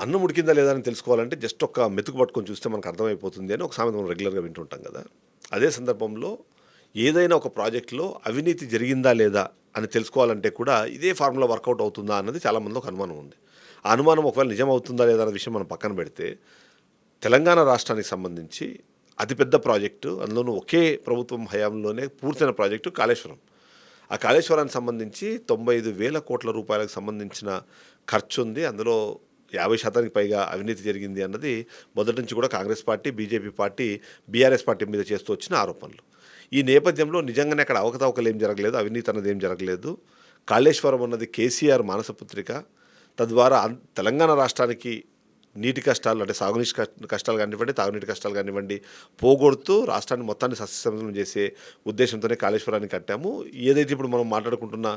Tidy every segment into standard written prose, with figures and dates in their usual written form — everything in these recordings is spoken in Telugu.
అన్నం ఉడికిందా లేదా అని తెలుసుకోవాలంటే జస్ట్ ఒక మెతుకు పట్టుకొని చూస్తే మనకు అర్థమైపోతుంది అని ఒక సామెత మనం రెగ్యులర్గా వింటుంటాం కదా. అదే సందర్భంలో ఏదైనా ఒక ప్రాజెక్టులో అవినీతి జరిగిందా లేదా అని తెలుసుకోవాలంటే కూడా ఇదే ఫార్ములా వర్కౌట్ అవుతుందా అన్నది చాలామంది ఒక అనుమానం ఉంది. ఆ అనుమానం ఒకవేళ నిజం అవుతుందా లేదా అనే విషయం మనం పక్కన పెడితే, తెలంగాణ రాష్ట్రానికి సంబంధించి అతిపెద్ద ప్రాజెక్టు, అందులోనూ ఒకే ప్రభుత్వం హయాంలోనే పూర్తయిన ప్రాజెక్టు కాళేశ్వరం. ఆ కాళేశ్వరానికి సంబంధించి 95,000 కోట్ల రూపాయలకు సంబంధించిన ఖర్చు ఉంది. అందులో 50% పైగా అవినీతి జరిగింది అన్నది మొదటి నుంచి కూడా Congress party, BJP party, BRS party మీద చేస్తూ వచ్చిన ఆరోపణలు. ఈ నేపథ్యంలో నిజంగానే అక్కడ అవకతవకలు ఏం జరగలేదు, అవినీతి అన్నది ఏం జరగలేదు. కాళేశ్వరం అన్నది కేసీఆర్ మానసపుత్రిక. తద్వారా తెలంగాణ రాష్ట్రానికి నీటి కష్టాలు అంటే సాగునీటి కష్టాలు కానివ్వండి, తాగునీటి కష్టాలు కానివ్వండి పోగొడుతూ రాష్ట్రాన్ని మొత్తాన్ని సస్యశ్యామలం చేసే ఉద్దేశంతోనే కాళేశ్వరాన్ని కట్టాము. ఏదైతే ఇప్పుడు మనం మాట్లాడుకుంటున్న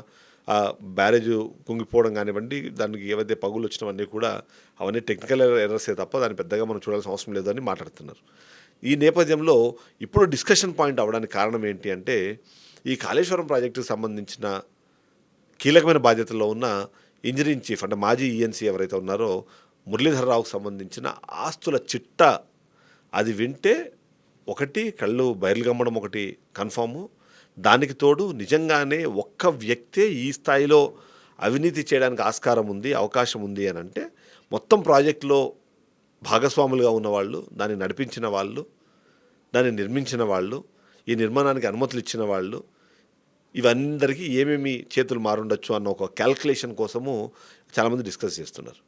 బ్యారేజ్ కుంగిపోవడం కానివ్వండి, దానికి ఏవైతే పగులు వచ్చినవన్నీ కూడా అవన్నీ టెక్నికల్ ఎర్రర్సే తప్ప దాన్ని పెద్దగా మనం చూడాల్సిన అవసరం లేదు అని మాట్లాడుతున్నారు. ఈ నేపథ్యంలో ఇప్పుడు డిస్కషన్ పాయింట్ అవ్వడానికి కారణం ఏంటి అంటే, ఈ కాళేశ్వరం ప్రాజెక్టుకు సంబంధించిన కీలకమైన బాధ్యతల్లో ఉన్న ఇంజనీరింగ్ చీఫ్ అంటే మాజీ ఈఎన్సీ ఎవరైతే ఉన్నారో మురళీధర్ రావుకు సంబంధించిన ఆస్తుల చిట్టా అది వింటే ఒకటి కళ్ళు బయలుగమ్మడం ఒకటి కన్ఫాము. దానికి తోడు నిజంగానే ఒక్క వ్యక్తే ఈ స్థాయిలో అవినీతి చేయడానికి ఆస్కారం ఉంది, అవకాశం ఉంది అని అంటే మొత్తం ప్రాజెక్టులో భాగస్వాములుగా ఉన్నవాళ్ళు, దాన్ని నడిపించిన వాళ్ళు, దాన్ని నిర్మించిన వాళ్ళు, ఈ నిర్మాణానికి అనుమతులు ఇచ్చిన వాళ్ళు, ఇవందరికీ ఏమేమి చేతులు మారుండొచ్చు అన్న ఒక క్యాల్కులేషన్ కోసము చాలామంది డిస్కస్ చేస్తున్నారు.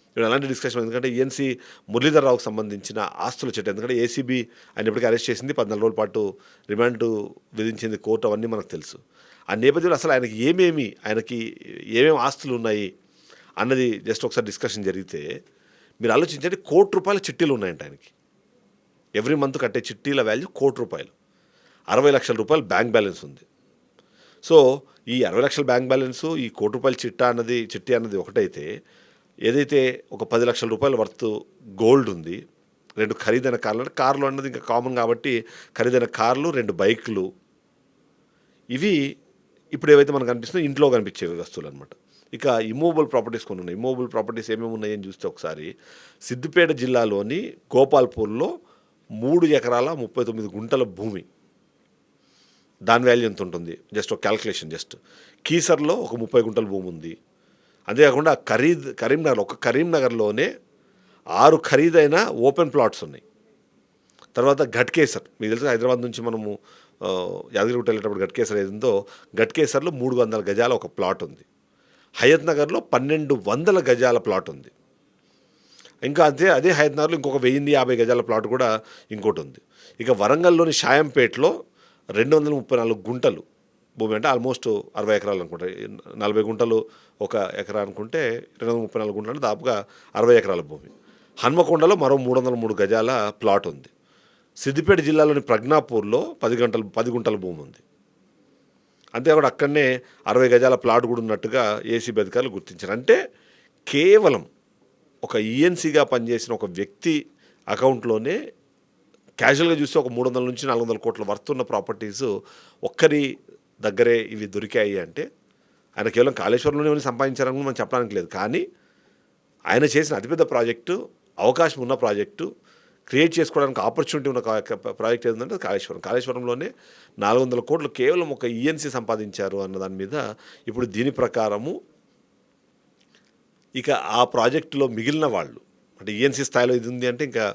ఇప్పుడు అలాంటి డిస్కషన్ ఎందుకంటే ఈఎన్సీ మురళీధర్ రావుకు సంబంధించిన ఆస్తుల చట్టం, ఎందుకంటే ఏసీబీ ఆయన ఇప్పటికీ అరెస్ట్ చేసింది, 14 రోజుల పాటు రిమాండ్ విధించింది కోర్టు, అవన్నీ మనకు తెలుసు. ఆ నేపథ్యంలో అసలు ఆయనకి ఏమేమి ఆస్తులు ఉన్నాయి అన్నది జస్ట్ ఒకసారి డిస్కషన్ జరిగితే మీరు ఆలోచించండి. ₹1,00,00,000 చిట్టీలు ఉన్నాయంట ఆయనకి. ఎవ్రీ మంత్ కట్టే చిట్టీల వాల్యూ ₹1,00,00,000. 60 లక్షల రూపాయలు బ్యాంక్ బ్యాలెన్స్ ఉంది. సో ఈ 60 లక్షల బ్యాంక్ బ్యాలెన్సు, ఈ ₹1,00,00,000 చిట్టి అన్నది ఒకటైతే, ఏదైతే ఒక 10 లక్షల రూపాయల వర్త్ గోల్డ్ ఉంది, 2 ఖరీదైన కార్లు అన్నది ఇంకా కామన్ కాబట్టి ఖరీదైన కార్లు, 2 బైకులు, ఇవి ఇప్పుడు ఏవైతే మనకు కనిపిస్తున్నాయో ఇంట్లో కనిపించే వస్తువులు అనమాట. ఇక ఇమ్మూవబుల్ ప్రాపర్టీస్ కొన్ని ఉన్నాయి. ఇమ్మూవబుల్ ప్రాపర్టీస్ ఏమేమి ఉన్నాయని చూస్తే ఒకసారి సిద్దిపేట జిల్లాలోని గోపాల్పూర్లో 3 ఎకరాల 39 గుంటల భూమి, దాని వాల్యూ ఎంత ఉంటుంది జస్ట్ ఒక క్యాల్కులేషన్. కీసర్లో ఒక 30 గుంటల భూమి ఉంది. అంతేకాకుండా కరీంనగర్లోనే 6 ఖరీదైన ఓపెన్ ప్లాట్స్ ఉన్నాయి. తర్వాత ఘట్కేసర్, మీకు తెలుసు హైదరాబాద్ నుంచి మనము యాదగిరిగుట్ట వెళ్ళేటప్పుడు ఘట్కేసర్ ఏదిందో, ఘట్కేసర్లో 300 గజాల ఒక ప్లాట్ ఉంది. హయత్ నగర్లో 1,200 గజాల ప్లాట్ ఉంది. ఇంకా అదే హయత్ నగర్లో ఇంకొక 1,050 గజాల ప్లాట్ కూడా ఇంకోటి ఉంది. ఇక వరంగల్లోని షాయంపేటలో 234 గుంటలు భూమి, అంటే ఆల్మోస్ట్ 60 ఎకరాలు అనుకుంటా. 40 గుంటలు ఒక ఎకరా అనుకుంటే 234 గుంటలు అంటే దాదాపుగా 60 ఎకరాల భూమి. హన్మకొండలో మరో 303 గజాల ప్లాట్ ఉంది. సిద్దిపేట జిల్లాలోని ప్రజ్ఞాపూర్లో 10 గుంటల భూమి ఉంది. అంతేకాకుండా అక్కడనే 60 గజాల ప్లాట్ కూడా ఉన్నట్టుగా ఏసీబీ అధికారులు గుర్తించారు. అంటే కేవలం ఒక ఈఎన్సీగా పనిచేసిన ఒక వ్యక్తి అకౌంట్లోనే క్యాజువల్గా చూస్తే ఒక 300 నుంచి 400 కోట్ల వర్త్ ఉన్న ప్రాపర్టీస్ ఒక్కరి దగ్గరే ఇవి దొరికాయి అంటే, ఆయన కేవలం కాళేశ్వరంలోనే ఏమైనా సంపాదించారని మనం చెప్పడానికి లేదు. కానీ ఆయన చేసిన అతిపెద్ద ప్రాజెక్టు, అవకాశం ఉన్న ప్రాజెక్టు, క్రియేట్ చేసుకోవడానికి ఆపర్చునిటీ ఉన్న ప్రాజెక్ట్ ఏంటంటే కాళేశ్వరంలోనే 400 కోట్లు కేవలం ఒక ఈఎన్సీ సంపాదించారు అన్న దాని మీద ఇప్పుడు దీని ప్రకారము ఇక ఆ ప్రాజెక్టులో మిగిలిన వాళ్ళు అంటే ఈఎన్సీ స్థాయిలో ఇది ఉంది అంటే ఇంకా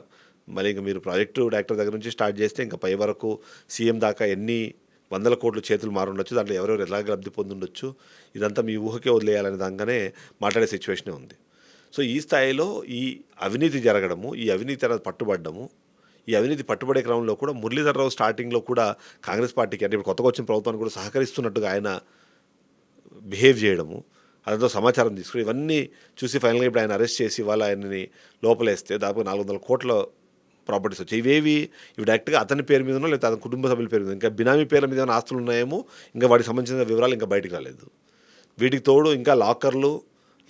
మీరు ప్రాజెక్టు డైరెక్టర్ దగ్గర నుంచి స్టార్ట్ చేస్తే ఇంకా పై వరకు సీఎం దాకా ఎన్ని 100 కోట్లు చేతులు మారుండొచ్చు, దాంట్లో ఎవరెవరు ఎలాగ లబ్ధి పొందుండొచ్చు, ఇదంతా మీ ఊహకే వదిలేయాలనే దానిగానే మాట్లాడే సిచ్యువేషనే ఉంది. సో ఈ స్థాయిలో ఈ అవినీతి జరగడము, ఈ అవినీతి అనేది పట్టుబడ్డము, ఈ అవినీతి పట్టుబడే క్రమంలో కూడా మురళీధర్ రావు స్టార్టింగ్లో కూడా కాంగ్రెస్ పార్టీకి అంటే ఇప్పుడు కొత్తగా వచ్చిన ప్రభుత్వానికి కూడా సహకరిస్తున్నట్టుగా ఆయన బిహేవ్ చేయడము, అదంతా సమాచారం తీసుకుని ఇవన్నీ చూసి ఫైనల్గా ఇప్పుడు ఆయన అరెస్ట్ చేసి వాళ్ళ ఆయనని లోపలేస్తే దాదాపు 400 కోట్ల ప్రాపర్టీస్ వచ్చాయి. ఇవి డైరెక్ట్గా అతని పేరు మీదనో లేదా అతని కుటుంబ సభ్యుల పేరు మీద, ఇంకా బినామీ పేర్ల మీద ఆస్తులు ఉన్నాయేమో, ఇంకా వాటికి సంబంధించిన వివరాలు ఇంకా బయటకు రాలేదు. వీటికి తోడు ఇంకా లాకర్లు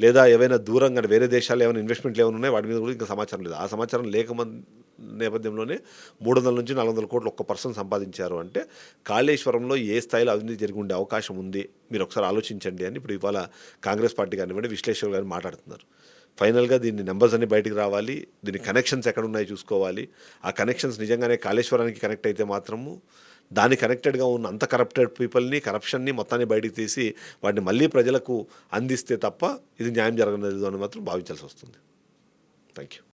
లేదా ఏవైనా దూరంగా వేరే దేశాల్లో ఏమైనా ఇన్వెస్ట్మెంట్లు ఏమైనా ఉన్నాయి వాటి మీద కూడా ఇంకా సమాచారం లేదు. ఆ సమాచారం నేపథ్యంలోనే 300 నుంచి 400 కోట్లు ఒక్క పర్సన్ సంపాదించారు అంటే కాళేశ్వరంలో ఏ స్థాయిలో అవినీతి జరిగి ఉండే అవకాశం ఉంది మీరు ఒకసారి ఆలోచించండి అని ఇప్పుడు ఇవాళ కాంగ్రెస్ పార్టీ కానివ్వండి, విశ్లేషకులు కానీ మాట్లాడుతున్నారు. ఫైనల్గా దీన్ని నెంబర్స్ అన్ని బయటికి రావాలి, దీని కనెక్షన్స్ ఎక్కడ ఉన్నాయో చూసుకోవాలి. ఆ కనెక్షన్స్ నిజంగానే కాళేశ్వరానికి కనెక్ట్ అయితే మాత్రము దాని కనెక్టెడ్గా ఉన్న అంత కరప్టెడ్ పీపుల్ని, కరప్షన్ని మొత్తాన్ని బయటికి తీసి వాటిని మళ్ళీ ప్రజలకు అందిస్తే తప్ప ఇది న్యాయం జరగలేదు అని మాత్రం భావించాల్సి వస్తుంది. Thank you.